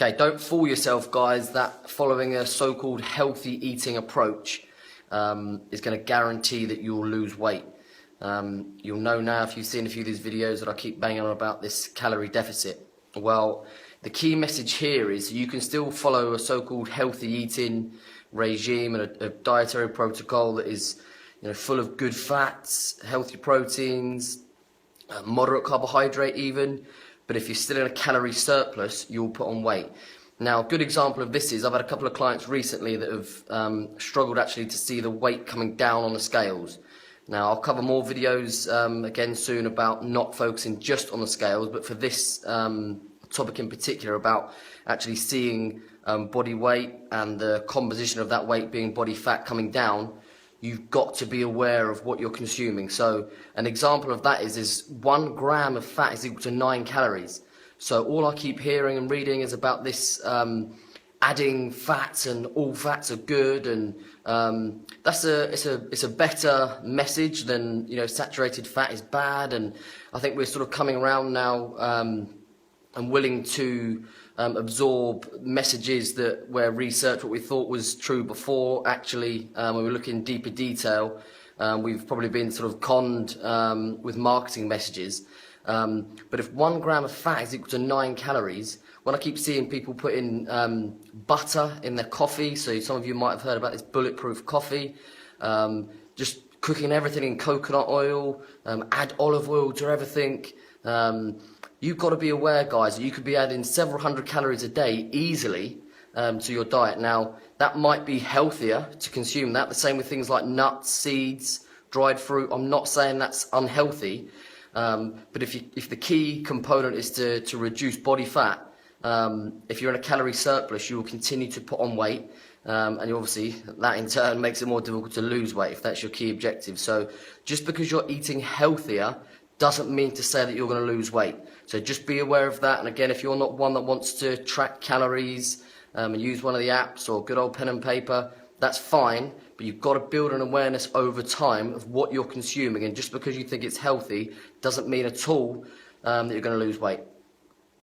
Okay, don't fool yourself, guys, that following a so-called healthy eating approach is going to guarantee that you'll lose weight. You'll know now, if you've seen a few of these videos, that I keep banging on about this calorie deficit. Well, the key message here is you can still follow a so-called healthy eating regime and a dietary protocol that is, full of good fats, healthy proteins, moderate carbohydrate even. But if you're still in a calorie surplus, you'll put on weight. Now, a good example of this is I've had a couple of clients recently that have struggled actually to see the weight coming down on the scales. Now, I'll cover more videos again soon about not focusing just on the scales, but for this topic in particular about actually seeing body weight and the composition of that weight being body fat coming down, you've got to be aware of what you're consuming. So an example of that is 1 gram of fat is equal to 9 calories. So all I keep hearing and reading is about this adding fats and all fats are good, and it's a better message than saturated fat is bad. And I think we're sort of coming around now and willing to absorb messages where research, what we thought was true before, actually when we look in deeper detail, we've probably been sort of conned with marketing messages. But if 1 gram of fat is equal to 9 calories, when I keep seeing people put in butter in their coffee, so some of you might have heard about this bulletproof coffee, just cooking everything in coconut oil, add olive oil to everything. You've got to be aware, guys, that you could be adding several hundred calories a day easily to your diet. Now, that might be healthier to consume that. The same with things like nuts, seeds, dried fruit. I'm not saying that's unhealthy, but if the key component is to reduce body fat, if you're in a calorie surplus, you will continue to put on weight, and obviously that in turn makes it more difficult to lose weight if that's your key objective. So just because you're eating healthier doesn't mean to say that you're going to lose weight. So just be aware of that. And again, if you're not one that wants to track calories and use one of the apps or good old pen and paper, that's fine. But you've got to build an awareness over time of what you're consuming. And just because you think it's healthy doesn't mean at all that you're going to lose weight.